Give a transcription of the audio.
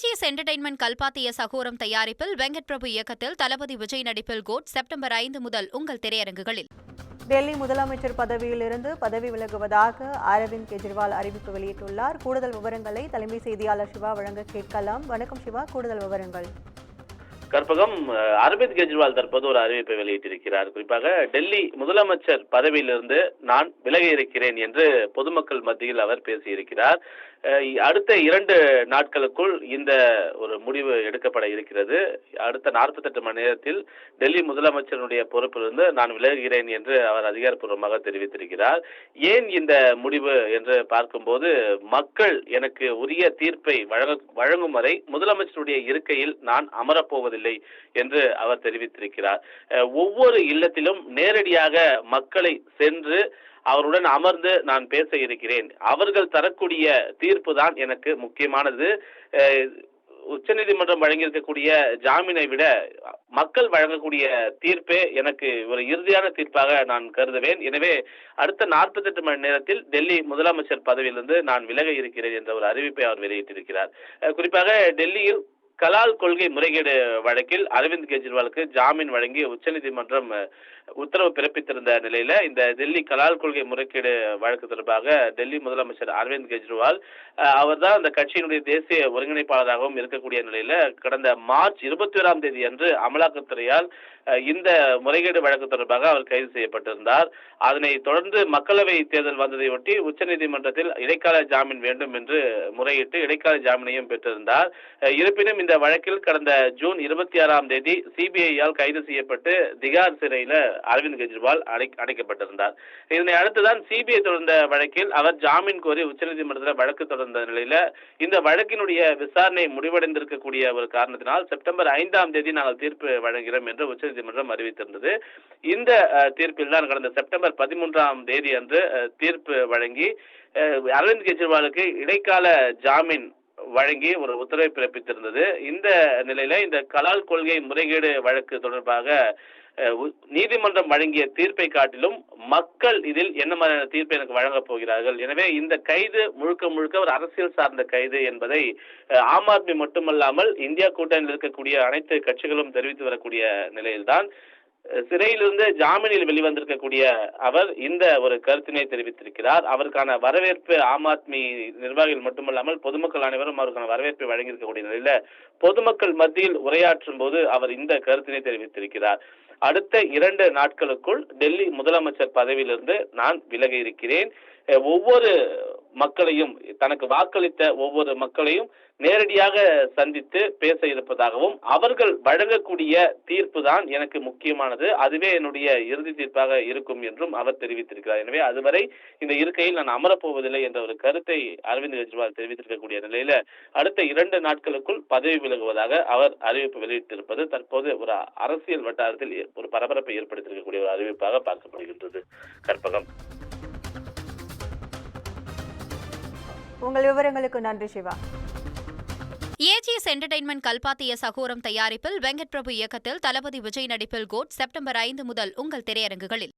AGS entertainment கல்பாத்திய சகோரம் தயாரிப்பில் வெங்கட் பிரபு இயக்கத்தில் தளபதி விஜய் நடிப்பில் கோட் செப்டம்பர் 5 முதல் உங்கள் திரையரங்குகளில். டெல்லி முதலமைச்சர் பதவியிலிருந்து பதவி விலகுவதாக அரவிந்த் கெஜ்ரிவால் அறிவிப்பு வெளியிட்டுள்ளார். கூடுதல் விவரங்களை தலைமை செய்தியாளர் சிவா வழங்க கேட்கலாம். வணக்கம் சிவா, கூடுதல் விவரங்கள். கற்பகம், அரவிந்த் கெஜ்ரிவால் தற்போது ஒரு அறிவிப்பை வெளியிட்டிருக்கிறார். குறிப்பாக டெல்லி முதலமைச்சர் பதவியிலிருந்து நான் விலகி இருக்கிறேன் என்று பொதுமக்கள் மத்தியில் அவர் பேசியிருக்கிறார். அடுத்த 2 நாட்களுக்குள் இந்த ஒரு முடிவு எடுக்கப்பட இருக்கிறது. அடுத்த 48 மணி நேரத்தில் டெல்லி முதலமைச்சருடைய பொறுப்பிலிருந்து நான் விலகுகிறேன் என்று அவர் அதிகாரப்பூர்வமாக தெரிவித்திருக்கிறார். ஏன் இந்த முடிவு என்று பார்க்கும்போது, மக்கள் எனக்கு உரிய தீர்ப்பை வழங்கும் வரை முதலமைச்சருடைய இருக்கையில் நான் அமரப்போவதில்லை என்று அவர் தெரிவித்திருக்கிறார். ஒவ்வொரு இல்லத்திலும் நேரடியாக மக்களை சென்று அவருடன் அமர்ந்து நான் பேச இருக்கிறேன். அவர்கள் தரக்கூடிய தீர்ப்பு தான் எனக்கு முக்கியமானது. உச்சநீதிமன்றம் வழங்கியிருக்கக்கூடிய ஜாமீனை விட மக்கள் வழங்கக்கூடிய தீர்ப்பே எனக்கு ஒரு இறுதியான தீர்ப்பாக நான் கருதுவேன். எனவே அடுத்த 48 மணி நேரத்தில் டெல்லி முதலமைச்சர் பதவியிலிருந்து நான் விலக இருக்கிறேன் என்ற ஒரு அறிவிப்பை அவர் வெளியிட்டிருக்கிறார். குறிப்பாக டெல்லியில் கலால் கொள்கை முறைகேடு வழக்கில் அரவிந்த் கெஜ்ரிவாலுக்கு ஜாமீன் வழங்கி உச்சநீதிமன்றம் உத்தரவு பிறப்பித்திருந்த நிலையில இந்த டெல்லி கலால் கொள்கை முறைகேடு வழக்கு தொடர்பாக டெல்லி முதலமைச்சர் அரவிந்த் கெஜ்ரிவால் அவர்தான் அந்த கட்சியினுடைய தேசிய ஒருங்கிணைப்பாளராகவும் இருக்கக்கூடிய நிலையில கடந்த மார்ச் 21ஆம் தேதி அன்று அமலாக்கத்துறையால் இந்த முறைகேடு வழக்கு தொடர்பாக அவர் கைது செய்யப்பட்டிருந்தார். அதனை தொடர்ந்து மக்களவை தேர்தல் வந்ததையொட்டி உச்சநீதிமன்றத்தில் இடைக்கால ஜாமீன் வேண்டும் என்று முறையிட்டு இடைக்கால ஜாமீனையும் பெற்றிருந்தார். இருப்பினும் இந்த வழக்கில் கடந்த ஜூன் 26ஆம் தேதி சிபிஐயால் கைது செய்யப்பட்டு திகார் சிறையில அரவிந்த் கெஜ்ரிவால் அடைக்கப்பட்டிருந்தார். இதனை அடுத்துதான் சிபிஐ தொடர்ந்த வழக்கில் அவர் ஜாமீன் கோரி உச்சநீதிமன்றத்தில் வழக்கு தொடர்ந்த நிலையில இந்த வழக்கினுடைய விசாரணை முடிவடைந்திருக்கக்கூடிய ஒரு காரணத்தினால் செப்டம்பர் 5ஆம் தேதி நாங்கள் தீர்ப்பு வழங்குகிறோம் என்று உச்சநீதிமன்றம் அறிவித்திருந்தது. இந்த தீர்ப்பில் தான் கடந்த செப்டம்பர் 13ஆம் தேதி அன்று தீர்ப்பு வழங்கி அரவிந்த் கெஜ்ரிவாலுக்கு இடைக்கால ஜாமீன் வழங்கி ஒரு உத்தரவை பிறப்பித்திருந்தது. இந்த நிலையில இந்த கலால் கொள்கை முறைகேடு வழக்கு தொடர்பாக நீதிமன்றம் வழங்கிய தீர்ப்பை காட்டிலும் மக்கள் இதில் என்ன மாதிரியான தீர்ப்பை எனக்கு வழங்கப் போகிறார்கள். எனவே இந்த கைது முழுக்க ஒரு அரசியல் சார்ந்த கைது என்பதை ஆம் ஆத்மி மட்டுமல்லாமல் இந்தியா கூட்டணியில் இருக்கக்கூடிய அனைத்து கட்சிகளும் தெரிவித்து வரக்கூடிய நிலையில்தான் சிறையிலிருந்து ஜாமீனில் வெளிவந்திருக்கக்கூடிய அவர் இந்த ஒரு கருத்தினை தெரிவித்திருக்கிறார். அவருக்கான வரவேற்பு ஆம் ஆத்மி நிர்வாகிகள் மட்டுமல்லாமல் பொதுமக்கள் அனைவரும் அவருக்கான வரவேற்பை வழங்கியிருக்கக்கூடிய நிலையில பொதுமக்கள் மத்தியில் உரையாற்றும் போது அவர் இந்த கருத்தினை தெரிவித்திருக்கிறார். அடுத்த 2 நாட்களுக்குள் டெல்லி முதலமைச்சர் பதவியிலிருந்து நான் விலகி இருக்கிறேன். ஒவ்வொரு மக்களையும், தனக்கு வாக்களித்த ஒவ்வொரு மக்களையும் நேரடியாக சந்தித்து பேச இருப்பதாகவும் அவர்கள் வழங்கக்கூடிய தீர்ப்பு தான் எனக்கு முக்கியமானது, அதுவே என்னுடைய இறுதி தீர்ப்பாக இருக்கும் என்றும் அவர் தெரிவித்திருக்கிறார். எனவே அதுவரை இந்த இருக்கையில் நான் அமரப்போவதில்லை என்ற ஒரு கருத்தை அரவிந்த் கெஜ்ரிவால் தெரிவித்திருக்கக்கூடிய நிலையில அடுத்த 2 நாட்களுக்குள் பதவி விலகுவதாக அவர் அறிவிப்பு வெளியிட்டிருப்பது தற்போது ஒரு அரசியல் வட்டாரத்தில் ஒரு பரபரப்பை ஏற்படுத்தியிருக்கக்கூடிய ஒரு அறிவிப்பாக பார்க்கப்படுகின்றது. கற்பகம், உங்கள் விவரங்களுக்கு நன்றி சிவா. ஏஜிஎஸ் என்டர்டெயின்மெண்ட் கல்பாத்திய சகோரம் தயாரிப்பில் வெங்கட் பிரபு இயக்கத்தில் தளபதி விஜய் நடிப்பில் கோட் செப்டம்பர் 5 முதல் உங்கள் திரையரங்குகளில்.